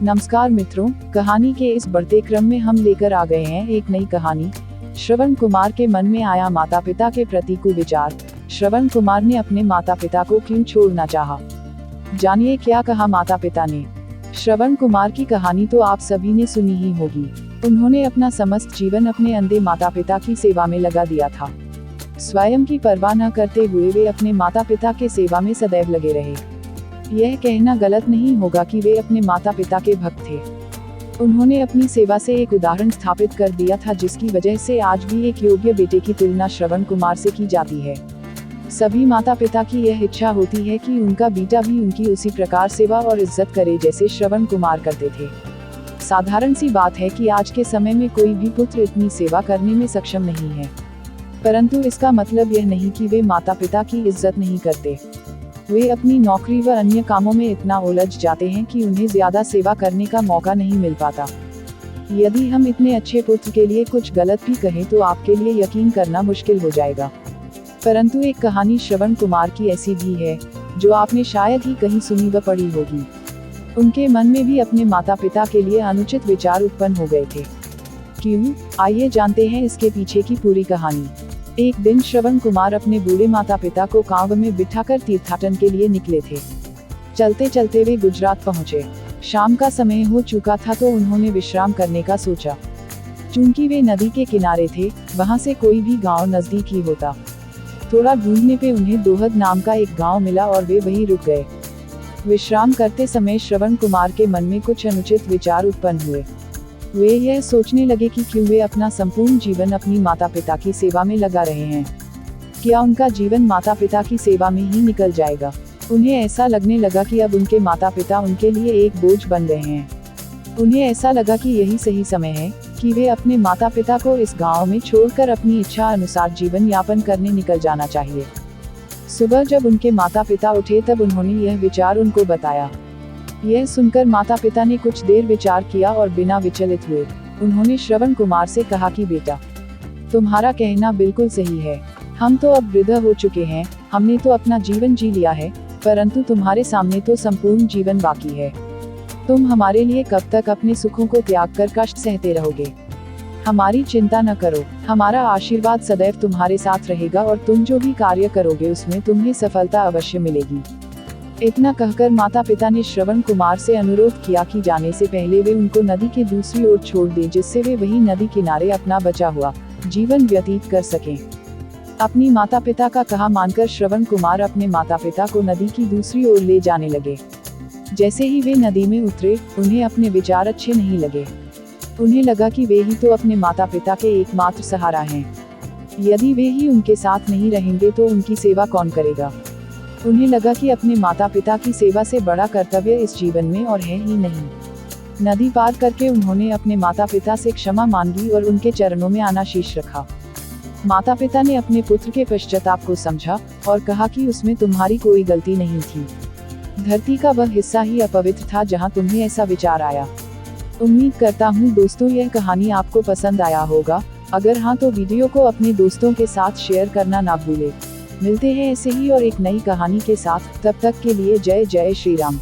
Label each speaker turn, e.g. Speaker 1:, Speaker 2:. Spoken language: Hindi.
Speaker 1: नमस्कार मित्रों, कहानी के इस बढ़ते क्रम में हम लेकर आ गए हैं एक नई कहानी। श्रवण कुमार के मन में आया माता पिता के प्रति कुविचार। श्रवण कुमार ने अपने माता पिता को क्यों छोड़ना चाहा? जानिए क्या कहा माता पिता ने। श्रवण कुमार की कहानी तो आप सभी ने सुनी ही होगी। उन्होंने अपना समस्त जीवन अपने अंधे माता पिता की सेवा में लगा दिया था। स्वयं की परवाह न करते हुए वे अपने माता पिता के सेवा में सदैव लगे रहे। यह कहना गलत नहीं होगा कि वे अपने माता पिता के भक्त थे। उन्होंने अपनी सेवा से एक उदाहरण स्थापित कर दिया था, जिसकी वजह से आज भी एक योग्य बेटे की तुलना श्रवण कुमार से की जाती है। सभी माता पिता की यह इच्छा होती है कि उनका बेटा भी उनकी उसी प्रकार सेवा और इज्जत करे जैसे श्रवण कुमार करते थे। साधारण सी बात है कि आज के समय में कोई भी पुत्र इतनी सेवा करने में सक्षम नहीं है, परंतु इसका मतलब यह नहीं कि वे माता पिता की इज्जत नहीं करते। वे अपनी नौकरी व अन्य कामों में इतना उलझ जाते हैं कि उन्हें ज्यादा सेवा करने का मौका नहीं मिल पाता। यदि हम इतने अच्छे पुत्र के लिए कुछ गलत भी कहें तो आपके लिए यकीन करना मुश्किल हो जाएगा। परंतु एक कहानी श्रवण कुमार की ऐसी भी है, जो आपने शायद ही कहीं सुनी व पढ़ी होगी। उनके मन में भी अपने माता पिता के लिए अनुचित विचार उत्पन्न हो गए थे। क्यों? आइए जानते हैं इसके पीछे की पूरी कहानी। एक दिन श्रवण कुमार अपने बूढ़े माता पिता को कांव में बिठाकर तीर्थाटन के लिए निकले थे। चलते चलते वे गुजरात पहुंचे। शाम का समय हो चुका था तो उन्होंने विश्राम करने का सोचा। चूंकि वे नदी के किनारे थे, वहां से कोई भी गांव नजदीक ही होता। थोड़ा ढूंढने पे उन्हें दोहद नाम का एक गांव मिला और वे वहीं रुक गए। विश्राम करते समय श्रवण कुमार के मन में कुछ अनुचित विचार उत्पन्न हुए। वे यह सोचने लगे कि क्यों वे अपना संपूर्ण जीवन अपनी माता पिता की सेवा में लगा रहे हैं। क्या उनका जीवन माता पिता की सेवा में ही निकल जाएगा? उन्हें ऐसा लगने लगा कि अब उनके माता पिता उनके लिए एक बोझ बन गए हैं। उन्हें ऐसा लगा कि यही सही समय है कि वे अपने माता पिता को इस गांव में छोड़कर अपनी इच्छा अनुसार जीवन यापन करने निकल जाना चाहिए। सुबह जब उनके माता पिता उठे तब उन्होंने यह विचार उनको बताया। यह सुनकर माता पिता ने कुछ देर विचार किया और बिना विचलित हुए उन्होंने श्रवण कुमार से कहा कि बेटा, तुम्हारा कहना बिल्कुल सही है। हम तो अब वृद्ध हो चुके हैं, हमने तो अपना जीवन जी लिया है, परंतु तुम्हारे सामने तो संपूर्ण जीवन बाकी है। तुम हमारे लिए कब तक अपने सुखों को त्याग कर कष्ट सहते रहोगे? हमारी चिंता न करो, हमारा आशीर्वाद सदैव तुम्हारे साथ रहेगा और तुम जो भी कार्य करोगे उसमें तुम्हें सफलता अवश्य मिलेगी। इतना कहकर माता पिता ने श्रवण कुमार से अनुरोध किया कि जाने से पहले वे उनको नदी के दूसरी ओर छोड़ दें, जिससे वे वहीं नदी किनारे अपना बचा हुआ जीवन व्यतीत कर सकें। अपनी माता पिता का कहा मानकर श्रवण कुमार अपने माता पिता को नदी की दूसरी ओर ले जाने लगे। जैसे ही वे नदी में उतरे, उन्हें अपने विचार अच्छे नहीं लगे। उन्हें लगा कि वे ही तो अपने माता पिता के एकमात्र सहारा हैं। यदि वे ही उनके साथ नहीं रहेंगे तो उनकी सेवा कौन करेगा? उन्हें लगा कि अपने माता पिता की सेवा से बड़ा कर्तव्य इस जीवन में और है ही नहीं। नदी पार करके उन्होंने अपने माता पिता से क्षमा मांगी और उनके चरणों में आना शीश रखा। माता पिता ने अपने पुत्र के पश्चाताप को समझा और कहा कि उसमें तुम्हारी कोई गलती नहीं थी। धरती का वह हिस्सा ही अपवित्र था जहां तुम्हें ऐसा विचार आया। उम्मीद करता हूं दोस्तों यह कहानी आपको पसंद आया होगा। अगर हाँ तो वीडियो को अपने दोस्तों के साथ शेयर करना ना भूले। मिलते हैं ऐसे ही और एक नई कहानी के साथ। तब तक के लिए जय जय श्री राम।